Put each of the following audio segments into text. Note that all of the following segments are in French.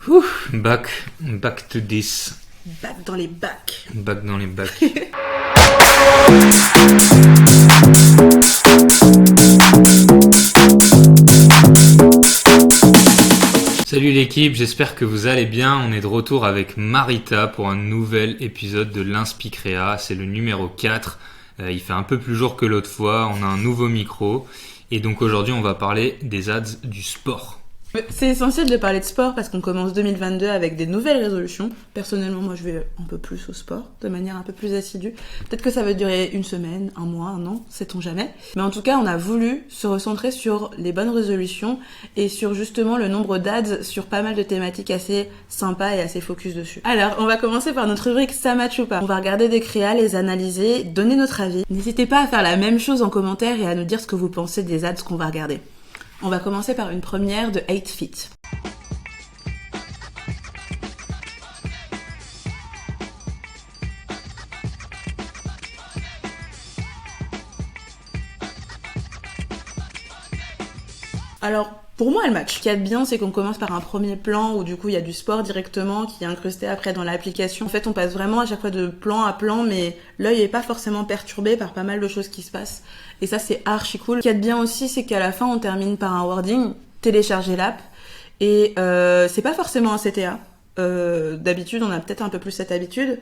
Ouh, back to this. Back dans les bacs. Back dans les bacs. Salut l'équipe, j'espère que vous allez bien. On est de retour avec Marita pour un nouvel épisode de l'Inspicréa. C'est le numéro 4. Il fait un peu plus jour que l'autre fois. On a un nouveau micro. Et donc aujourd'hui, on va parler des ads du sport. C'est essentiel de parler de sport parce qu'on commence 2022 avec des nouvelles résolutions. Personnellement, moi, je vais un peu plus au sport, de manière un peu plus assidue. Peut-être que ça va durer une semaine, un mois, un an, sait-on jamais. Mais en tout cas, on a voulu se recentrer sur les bonnes résolutions et sur justement le nombre d'ads sur pas mal de thématiques assez sympas et assez focus dessus. Alors, on va commencer par notre rubrique Ça match ou pas. On va regarder des créas, les analyser, donner notre avis. N'hésitez pas à faire la même chose en commentaire et à nous dire ce que vous pensez des ads qu'on va regarder. On va commencer par une première de 8 Feet. Alors, pour moi, elle match. Ce qu'il y a de bien, c'est qu'on commence par un premier plan où du coup, il y a du sport directement qui est incrusté après dans l'application. En fait, on passe vraiment à chaque fois de plan à plan, mais l'œil est pas forcément perturbé par pas mal de choses qui se passent. Et ça, c'est archi cool. Ce qu'il y a de bien aussi, c'est qu'à la fin, on termine par un wording, télécharger l'app. Et c'est pas forcément un CTA. D'habitude, on a peut-être un peu plus cette habitude.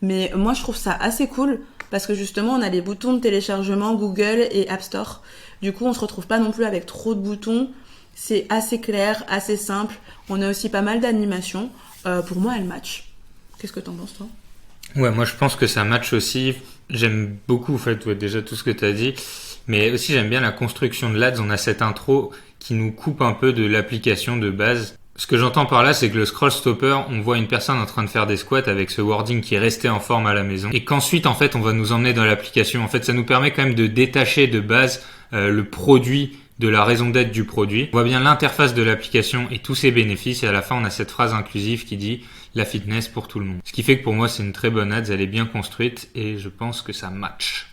Mais moi, je trouve ça assez cool parce que justement, on a les boutons de téléchargement Google et App Store. Du coup, on se retrouve pas non plus avec trop de boutons. C'est assez clair, assez simple. On a aussi pas mal d'animations. Pour moi, elle match. Qu'est-ce que t'en penses, toi ? Ouais, moi je pense que ça match aussi. J'aime beaucoup en fait, déjà tout ce que tu as dit. Mais aussi j'aime bien la construction de l'ADS. On a cette intro qui nous coupe un peu de l'application de base. Ce que j'entends par là, c'est que le scroll stopper, on voit une personne en train de faire des squats avec ce wording qui est resté en forme à la maison. Et qu'ensuite, en fait, on va nous emmener dans l'application. En fait, ça nous permet quand même de détacher de base le produit de la raison d'être du produit. On voit bien l'interface de l'application et tous ses bénéfices. Et à la fin, on a cette phrase inclusive qui dit la fitness pour tout le monde. Ce qui fait que pour moi, c'est une très bonne ads. Elle est bien construite et je pense que ça match.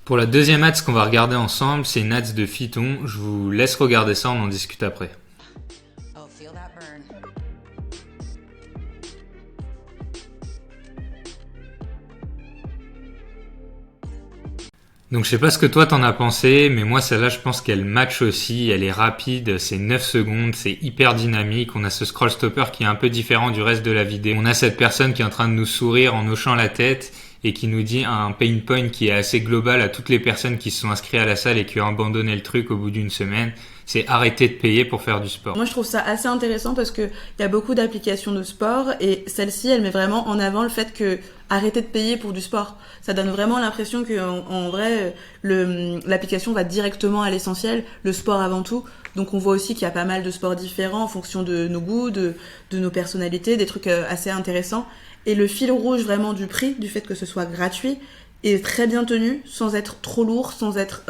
Pour la deuxième ads qu'on va regarder ensemble, c'est une ads de Phyton. Je vous laisse regarder ça, on en discute après. Donc je sais pas ce que toi t'en as pensé, mais moi celle-là je pense qu'elle match aussi, elle est rapide, c'est 9 secondes, c'est hyper dynamique, on a ce scroll stopper qui est un peu différent du reste de la vidéo. On a cette personne qui est en train de nous sourire en hochant la tête et qui nous dit un pain point qui est assez global à toutes les personnes qui se sont inscrites à la salle et qui ont abandonné le truc au bout d'une semaine. C'est arrêter de payer pour faire du sport. Moi, je trouve ça assez intéressant parce que il y a beaucoup d'applications de sport et celle-ci, elle met vraiment en avant le fait que arrêter de payer pour du sport. Ça donne vraiment l'impression que en vrai, l'application va directement à l'essentiel, le sport avant tout. Donc, on voit aussi qu'il y a pas mal de sports différents en fonction de nos goûts, de nos personnalités, des trucs assez intéressants. Et le fil rouge vraiment du prix, du fait que ce soit gratuit, est très bien tenu, sans être trop lourd, sans être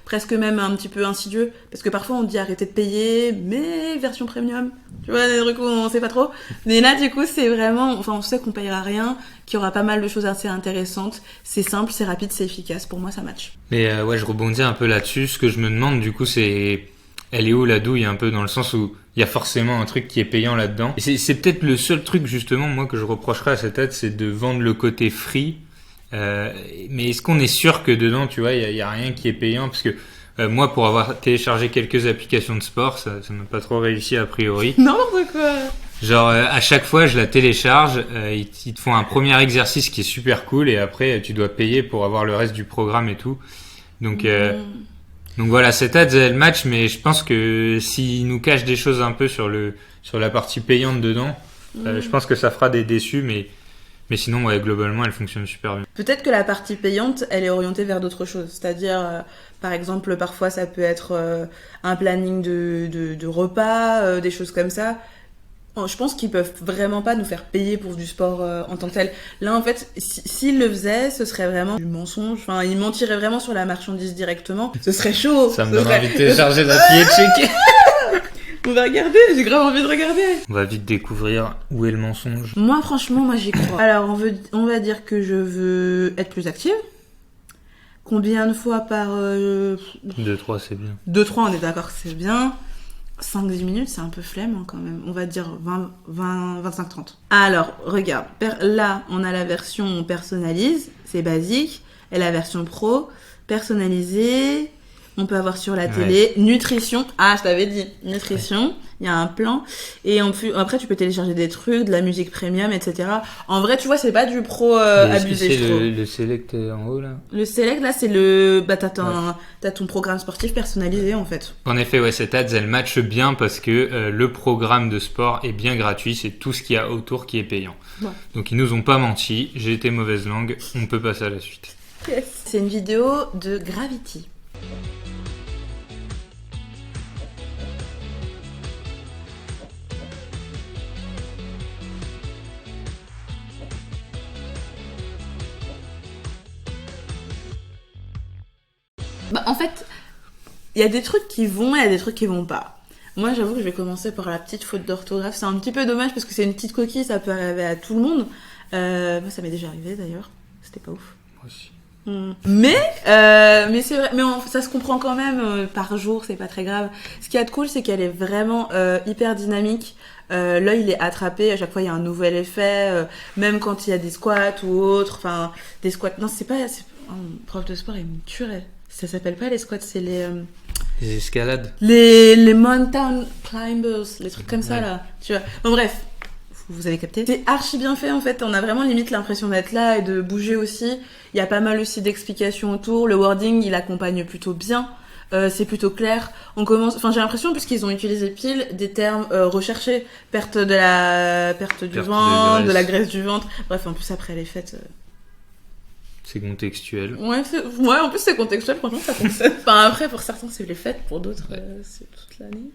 presque même un petit peu insidieux. Parce que parfois on dit arrêtez de payer, mais version premium. Tu vois, des trucs où on sait pas trop. Mais là, du coup, c'est vraiment... Enfin, on sait qu'on payera rien, qu'il y aura pas mal de choses assez intéressantes. C'est simple, c'est rapide, c'est efficace. Pour moi, ça match. Mais ouais, je rebondis un peu là-dessus. Ce que je me demande, du coup, c'est... Elle est où la douille, un peu, dans le sens où il y a forcément un truc qui est payant là-dedans. Et c'est peut-être le seul truc, justement, moi, que je reprocherais à cette ad, c'est de vendre le côté free. Mais est-ce qu'on est sûr que dedans, tu vois, il y a rien qui est payant? Parce que moi, pour avoir téléchargé quelques applications de sport, ça m'a pas trop réussi a priori. N'importe quoi. Genre, à chaque fois, je la télécharge, ils te font un premier exercice qui est super cool et après, tu dois payer pour avoir le reste du programme et tout. Donc voilà, cette ad, elle match, mais je pense que s'ils nous cachent des choses un peu sur la partie payante dedans, je pense que ça fera des déçus, mais sinon, ouais, globalement, elle fonctionne super bien. Peut-être que la partie payante, elle est orientée vers d'autres choses. C'est-à-dire, par exemple, parfois, ça peut être un planning de repas, des choses comme ça. Je pense qu'ils peuvent vraiment pas nous faire payer pour du sport en tant que tel. Là, en fait, s'ils le faisaient, ce serait vraiment du mensonge. Enfin, ils mentiraient vraiment sur la marchandise directement. Ce serait chaud. Ça me donne envie de télécharger l'appli et de checker. On va regarder, j'ai grave envie de regarder. On va vite découvrir où est le mensonge. Moi, franchement, j'y crois. Alors, on va dire que je veux être plus active. Combien de fois par... 2-3, c'est bien. 2-3, on est d'accord que c'est bien. 5-10 minutes, c'est un peu flemme quand même. On va dire 25-30. Alors, regarde. Là, on a la version on personnalise, c'est basique. Et la version pro, personnalisée. On peut avoir sur la télé. Nutrition. Ah, je t'avais dit. Nutrition. Il y a un plan. Et après, tu peux télécharger des trucs, de la musique premium, etc. En vrai, tu vois, c'est pas du pro abusé, je trouve. Le select en haut, là. Le select, là, c'est t'as ton programme sportif personnalisé, en fait. En effet, ouais, cette ads, elle matche bien parce que le programme de sport est bien gratuit. C'est tout ce qu'il y a autour qui est payant. Ouais. Donc, ils nous ont pas menti. J'ai été mauvaise langue. On peut passer à la suite. Yes. C'est une vidéo de Gravity. En fait, il y a des trucs qui vont et il y a des trucs qui vont pas. Moi, j'avoue que je vais commencer par la petite faute d'orthographe. C'est un petit peu dommage parce que c'est une petite coquille, ça peut arriver à tout le monde. Moi, ça m'est déjà arrivé d'ailleurs. C'était pas ouf. Moi aussi. Mais c'est vrai, ça se comprend quand même par jour, c'est pas très grave. Ce qu'il y a de cool, c'est qu'elle est vraiment hyper dynamique. L'œil il est attrapé, à chaque fois il y a un nouvel effet, même quand il y a des squats ou autre, enfin des squats. Non, mon prof de sport il me tuerait. Ça s'appelle pas les squats, c'est les escalades. Les mountain climbers, les trucs comme ça là. Tu vois. Bon bref. Vous avez capté. C'est archi bien fait en fait, on a vraiment limite l'impression d'être là et de bouger aussi. Il y a pas mal aussi d'explications autour, le wording il accompagne plutôt bien, c'est plutôt clair. J'ai l'impression puisqu'ils ont utilisé pile des termes recherchés, perte du ventre, de la graisse du ventre. Bref, en plus après elle est faite. C'est contextuel. Ouais, en plus c'est contextuel, franchement ça fonctionne. Enfin après pour certains c'est les fêtes, pour d'autres c'est toute l'année.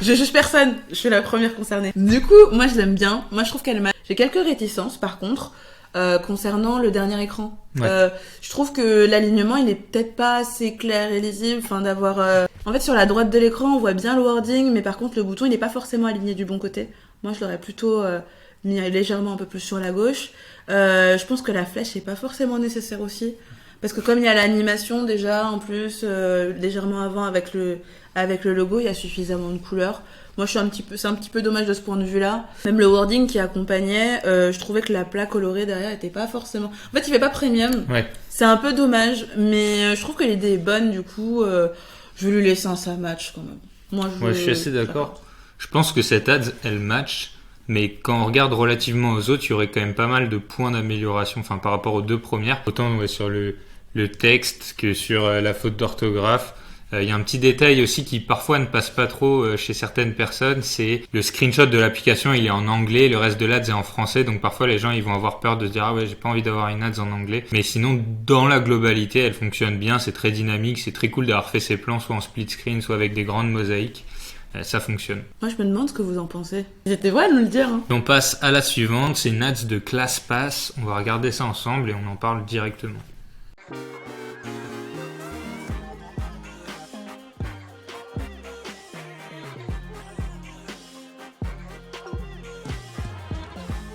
Je juge personne, je suis la première concernée. Du coup, moi je l'aime bien. Moi je trouve qu'elle m'a... J'ai quelques réticences par contre concernant le dernier écran. Ouais. Je trouve que l'alignement il est peut-être pas assez clair et lisible. Enfin d'avoir... En fait sur la droite de l'écran on voit bien le wording, mais par contre le bouton il est pas forcément aligné du bon côté. Moi je l'aurais plutôt mis légèrement un peu plus sur la gauche. Je pense que la flèche est pas forcément nécessaire aussi. Parce que comme il y a l'animation déjà en plus légèrement avant avec le logo, il y a suffisamment de couleurs. Moi c'est un petit peu dommage de ce point de vue là. Même le wording qui accompagnait, je trouvais que la plaque colorée derrière était pas forcément... En fait il fait pas premium, ouais. C'est un peu dommage, mais je trouve que l'idée est bonne du coup, je vais lui laisser un ça match quand même. Moi je suis assez d'accord. Je pense que cette ad elle match. Mais quand on regarde relativement aux autres, il y aurait quand même pas mal de points d'amélioration, enfin par rapport aux deux premières. Autant ouais, sur le texte que sur la faute d'orthographe. Il y a un petit détail aussi qui parfois ne passe pas trop chez certaines personnes, c'est le screenshot de l'application, il est en anglais, le reste de l'ads est en français, donc parfois les gens ils vont avoir peur de se dire ah ouais j'ai pas envie d'avoir une ads en anglais. Mais sinon dans la globalité elle fonctionne bien, c'est très dynamique, c'est très cool d'avoir fait ses plans soit en split screen, soit avec des grandes mosaïques. Ça fonctionne. Moi, je me demande ce que vous en pensez. J'étais vrai de nous le dire. Hein. On passe à la suivante, c'est une ads de ClassPass. On va regarder ça ensemble et on en parle directement.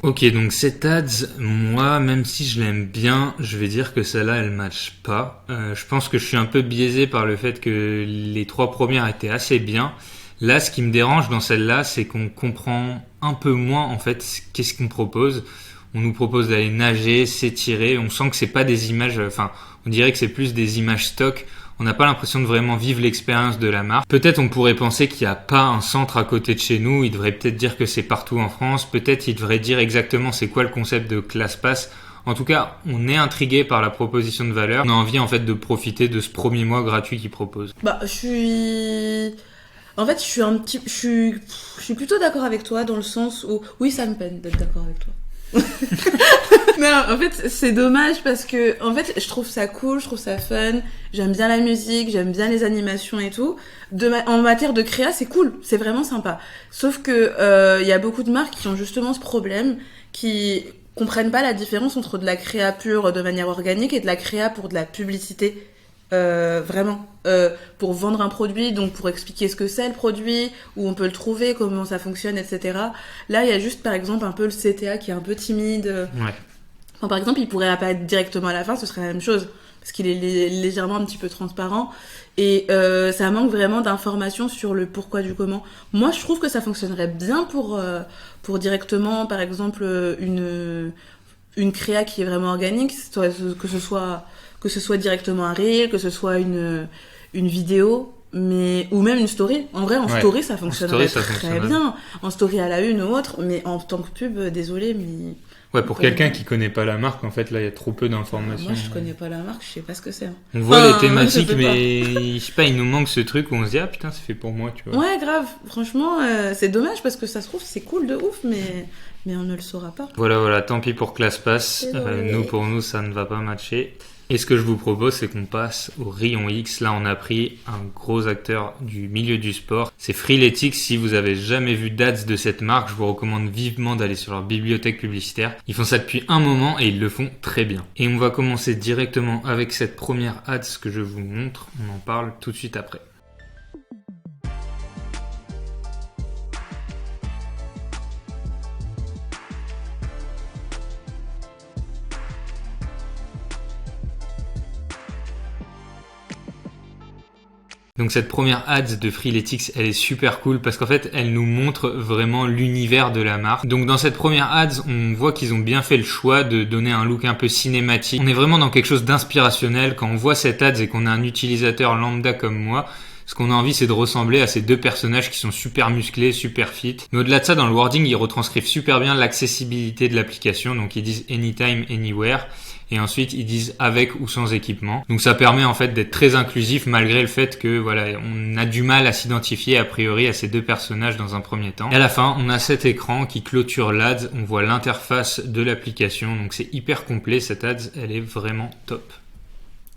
Ok, donc cette ads, moi, même si je l'aime bien, je vais dire que celle-là, elle match pas. Je pense que je suis un peu biaisé par le fait que les trois premières étaient assez bien. Là, ce qui me dérange dans celle-là, c'est qu'on comprend un peu moins, en fait, qu'est-ce qu'on propose. On nous propose d'aller nager, s'étirer. On sent que c'est pas des images, enfin, on dirait que c'est plus des images stock. On n'a pas l'impression de vraiment vivre l'expérience de la marque. Peut-être on pourrait penser qu'il n'y a pas un centre à côté de chez nous. Il devrait peut-être dire que c'est partout en France. Peut-être il devrait dire exactement c'est quoi le concept de ClassPass. En tout cas, on est intrigué par la proposition de valeur. On a envie, en fait, de profiter de ce premier mois gratuit qu'ils proposent. En fait, je suis plutôt d'accord avec toi dans le sens où, oui, ça me peine d'être d'accord avec toi. Non, en fait, c'est dommage parce que, en fait, je trouve ça cool, je trouve ça fun, j'aime bien la musique, j'aime bien les animations et tout. En matière de créa, c'est cool, c'est vraiment sympa. Sauf que, y a beaucoup de marques qui ont justement ce problème, qui comprennent pas la différence entre de la créa pure de manière organique et de la créa pour de la publicité. Vraiment pour vendre un produit, donc pour expliquer ce que c'est le produit, où on peut le trouver, comment ça fonctionne, etc. Là il y a juste par exemple un peu le CTA qui est un peu timide. Ouais. Enfin, par exemple il pourrait apparaître directement à la fin, ce serait la même chose. parce qu'il est légèrement un petit peu transparent. Et ça manque vraiment d'informations sur le pourquoi du comment. Moi, je trouve que ça fonctionnerait bien pour directement, par exemple, une créa qui est vraiment organique, que ce soit directement un reel, que ce soit une vidéo, ou même une story. En vrai, en story, ça fonctionnerait très bien. En story à la une ou autre, mais en tant que pub, désolé, mais... Ouais, pour quelqu'un qui connaît pas la marque, en fait, là, il y a trop peu d'informations. Moi, je connais pas la marque, je sais pas ce que c'est. On voit les thématiques, mais je sais pas, il nous manque ce truc où on se dit, ah putain, c'est fait pour moi, tu vois. Ouais, grave. Franchement, c'est dommage parce que ça se trouve, c'est cool de ouf, mais on ne le saura pas. Voilà, tant pis pour ClassPass. Pour nous, ça ne va pas matcher. Et ce que je vous propose, c'est qu'on passe au rayon X. Là, on a pris un gros acteur du milieu du sport. C'est Freeletics. Si vous avez jamais vu d'ads de cette marque, je vous recommande vivement d'aller sur leur bibliothèque publicitaire. Ils font ça depuis un moment et ils le font très bien. Et on va commencer directement avec cette première ads que je vous montre. On en parle tout de suite après. Donc cette première ads de Freeletics, elle est super cool parce qu'en fait, elle nous montre vraiment l'univers de la marque. Donc dans cette première ads, on voit qu'ils ont bien fait le choix de donner un look un peu cinématique. On est vraiment dans quelque chose d'inspirationnel. Quand on voit cette ads et qu'on a un utilisateur lambda comme moi, ce qu'on a envie, c'est de ressembler à ces deux personnages qui sont super musclés, super fit. Mais au-delà de ça, dans le wording, ils retranscrivent super bien l'accessibilité de l'application. Donc ils disent anytime, anywhere. Et ensuite, ils disent avec ou sans équipement. Donc ça permet en fait d'être très inclusif malgré le fait que voilà, on a du mal à s'identifier a priori à ces deux personnages dans un premier temps. Et à la fin, on a cet écran qui clôture l'ad. On voit l'interface de l'application. Donc c'est hyper complet. Cette ad, elle est vraiment top.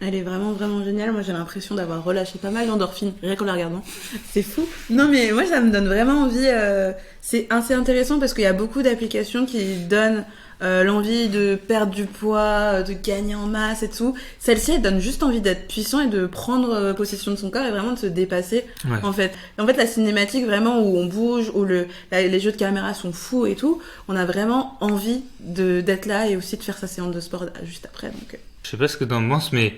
Elle est vraiment, vraiment géniale. Moi, j'ai l'impression d'avoir relâché pas mal d'endorphines, rien qu'en la regardant. C'est fou. Non, mais moi, ça me donne vraiment envie. C'est assez intéressant parce qu'il y a beaucoup d'applications qui donnent l'envie de perdre du poids, de gagner en masse et tout. Celle-ci, elle donne juste envie d'être puissant et de prendre possession de son corps et vraiment de se dépasser, en fait. En fait, la cinématique, vraiment, où on bouge, où les jeux de caméra sont fous et tout, on a vraiment envie d'être là et aussi de faire sa séance de sport juste après. Donc... Je sais pas ce que t'en penses, mais...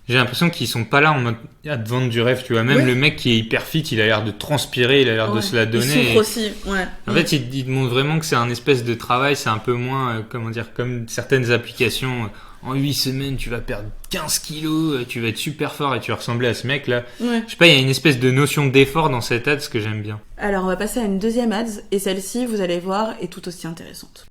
j'ai l'impression qu'ils sont pas là en mode à te vendre du rêve, tu vois. Même le mec qui est hyper fit, il a l'air de transpirer, il a l'air de se la donner. Il souffre aussi, ouais. En fait, il te montre vraiment que c'est un espèce de travail, c'est un peu moins, comme certaines applications. En 8 semaines, tu vas perdre 15 kilos, tu vas être super fort et tu vas ressembler à ce mec-là. Ouais. Je sais pas, il y a une espèce de notion d'effort dans cette ad, ce que j'aime bien. Alors, on va passer à une deuxième ad, et celle-ci, vous allez voir, est tout aussi intéressante.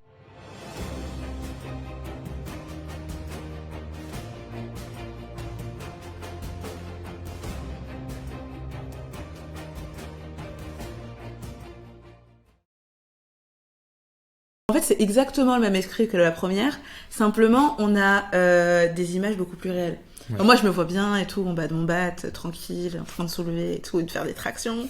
En fait, c'est exactement le même esprit que la première, simplement on a des images beaucoup plus réelles. Ouais. Alors, moi, je me vois bien et tout, en bas de mon bat, tranquille, en train de soulever et tout, et de faire des tractions.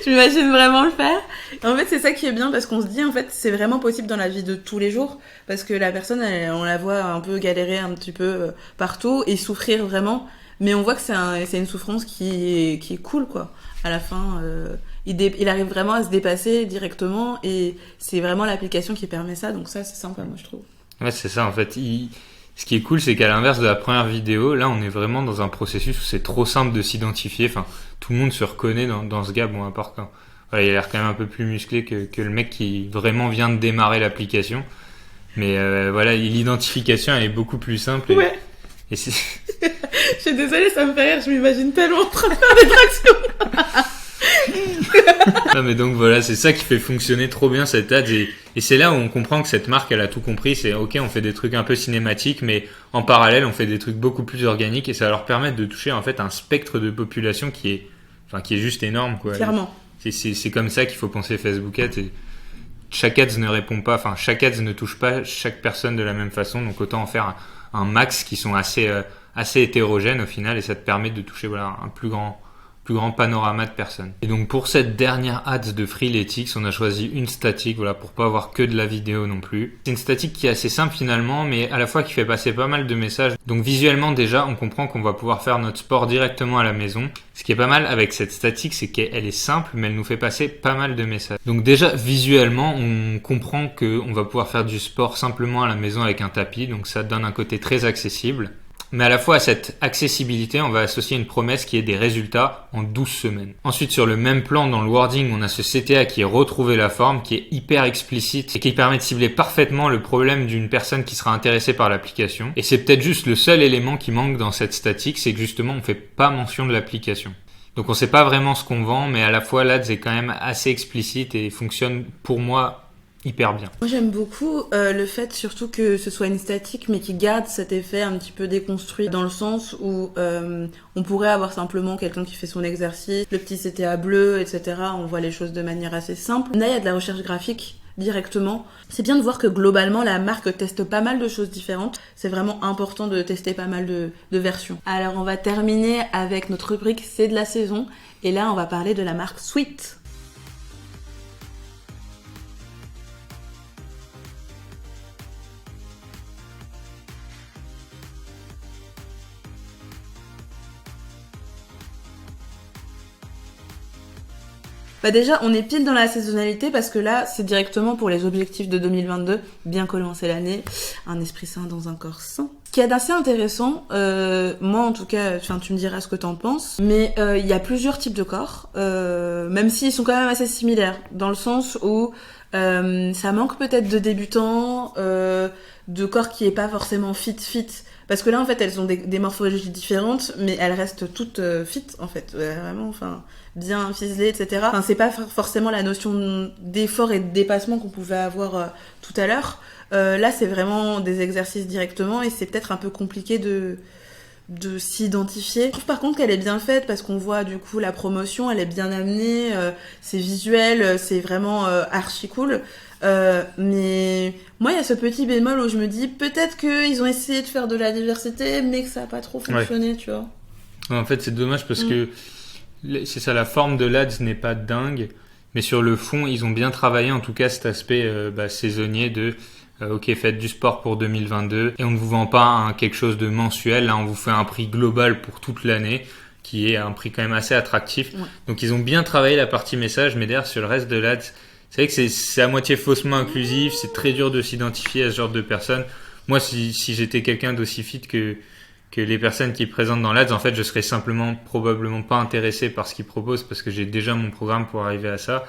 Je m'imagine vraiment le faire. Et en fait, c'est ça qui est bien parce qu'on se dit, en fait, c'est vraiment possible dans la vie de tous les jours parce que la personne, on la voit un peu galérer un petit peu partout et souffrir vraiment. Mais on voit que c'est une souffrance qui est cool, quoi. À la fin, il arrive vraiment à se dépasser directement et c'est vraiment l'application qui permet ça. Donc ça, c'est sympa, moi, je trouve. Ouais, c'est ça, en fait. Ce qui est cool, c'est qu'à l'inverse de la première vidéo, là, on est vraiment dans un processus où c'est trop simple de s'identifier. Enfin, tout le monde se reconnaît dans ce gars, bon, à part quand... Voilà, il a l'air quand même un peu plus musclé que le mec qui vraiment vient de démarrer l'application. Mais voilà, l'identification, elle est beaucoup plus simple. Et... ouais. Et c'est... Je suis désolée, ça me fait rire, je m'imagine tellement en train de faire des tractions. Non mais donc voilà, c'est ça qui fait fonctionner trop bien cette ad et c'est là où on comprend que cette marque elle a tout compris, c'est ok, on fait des trucs un peu cinématiques mais en parallèle on fait des trucs beaucoup plus organiques et ça va leur permettre de toucher en fait un spectre de population qui est juste énorme, quoi. Clairement. C'est comme ça qu'il faut penser Facebook Ads et chaque ads ne répond pas, enfin chaque ads ne touche pas chaque personne de la même façon, donc autant en faire un max qui sont assez hétérogènes au final et ça te permet de toucher voilà un plus grand panorama de personnes. Et donc pour cette dernière ads de Freeletics, on a choisi une statique, voilà, pour pas avoir que de la vidéo non plus. C'est une statique qui est assez simple finalement, mais à la fois qui fait passer pas mal de messages. Donc visuellement déjà, on comprend qu'on va pouvoir faire notre sport directement à la maison. Ce qui est pas mal avec cette statique, c'est qu'elle est simple, mais elle nous fait passer pas mal de messages. Donc déjà visuellement, on comprend qu'on va pouvoir faire du sport simplement à la maison avec un tapis, donc ça donne un côté très accessible. Mais à la fois à cette accessibilité, on va associer une promesse qui est des résultats en 12 semaines. Ensuite, sur le même plan, dans le wording, on a ce CTA qui est retrouver la forme, qui est hyper explicite et qui permet de cibler parfaitement le problème d'une personne qui sera intéressée par l'application. Et c'est peut-être juste le seul élément qui manque dans cette statique, c'est que justement, on fait pas mention de l'application. Donc on sait pas vraiment ce qu'on vend, mais à la fois l'ADS est quand même assez explicite et fonctionne pour moi hyper bien. Moi j'aime beaucoup le fait surtout que ce soit une statique mais qui garde cet effet un petit peu déconstruit dans le sens où on pourrait avoir simplement quelqu'un qui fait son exercice, le petit CTA bleu, etc. On voit les choses de manière assez simple. Là il y a de la recherche graphique directement. C'est bien de voir que globalement la marque teste pas mal de choses différentes. C'est vraiment important de tester pas mal de versions. Alors on va terminer avec notre rubrique C'est de la saison et là on va parler de la marque Sweet. Bah déjà, on est pile dans la saisonnalité parce que là, c'est directement pour les objectifs de 2022, bien commencer l'année, un esprit sain dans un corps sain. Ce qui est assez intéressant, moi en tout cas, tu me diras ce que t'en penses, mais il y a plusieurs types de corps, même s'ils sont quand même assez similaires, dans le sens où ça manque peut-être de débutants, de corps qui est pas forcément fit, parce que là en fait elles ont des morphologies différentes, mais elles restent toutes fit en fait, vraiment, bien ficelées, etc. C'est pas forcément la notion d'effort et de dépassement qu'on pouvait avoir tout à l'heure. Là c'est vraiment des exercices directement et c'est peut-être un peu compliqué de s'identifier. Je trouve par contre qu'elle est bien faite parce qu'on voit du coup la promotion, elle est bien amenée, c'est visuel, c'est vraiment archi cool. Mais moi il y a ce petit bémol où je me dis peut-être qu'ils ont essayé de faire de la diversité mais que ça a pas trop fonctionné, tu vois. En fait c'est dommage parce que c'est ça, la forme de l'ADS n'est pas dingue, mais sur le fond ils ont bien travaillé en tout cas cet aspect saisonnier de ok, faites du sport pour 2022 et on ne vous vend pas quelque chose de mensuel, là on vous fait un prix global pour toute l'année qui est un prix quand même assez attractif. Donc ils ont bien travaillé la partie message, mais derrière sur le reste de l'ADS c'est vrai que c'est à moitié faussement inclusif, c'est très dur de s'identifier à ce genre de personnes. Moi si j'étais quelqu'un d'aussi fit que les personnes qui présentent dans l'ADS, en fait je serais simplement probablement pas intéressé par ce qu'ils proposent parce que j'ai déjà mon programme pour arriver à ça.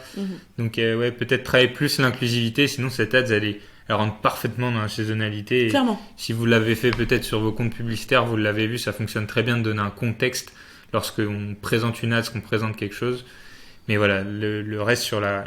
Donc peut-être travailler plus l'inclusivité, sinon cette ADS elle rentre parfaitement dans la saisonnalité. Clairement. Si vous l'avez fait peut-être sur vos comptes publicitaires, vous l'avez vu, ça fonctionne très bien de donner un contexte lorsqu'on présente une ads, qu'on présente quelque chose. Mais voilà, le reste sur la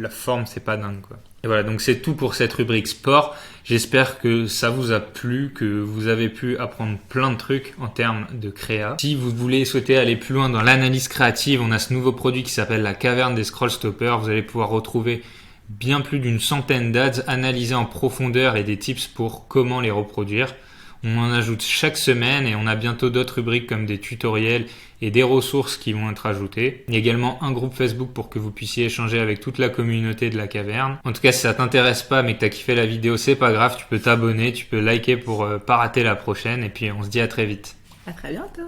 forme, c'est pas dingue, quoi. Et voilà, donc c'est tout pour cette rubrique sport. J'espère que ça vous a plu, que vous avez pu apprendre plein de trucs en termes de créa. Si vous souhaiter aller plus loin dans l'analyse créative, on a ce nouveau produit qui s'appelle la caverne des scroll stoppers. Vous allez pouvoir retrouver bien plus d'une centaine d'ads analysées en profondeur et des tips pour comment les reproduire. On en ajoute chaque semaine et on a bientôt d'autres rubriques comme des tutoriels et des ressources qui vont être ajoutées. Il y a également un groupe Facebook pour que vous puissiez échanger avec toute la communauté de la caverne. En tout cas, si ça t'intéresse pas mais que t'as kiffé la vidéo, c'est pas grave, tu peux t'abonner, tu peux liker pour pas rater la prochaine et puis on se dit à très vite. À très bientôt.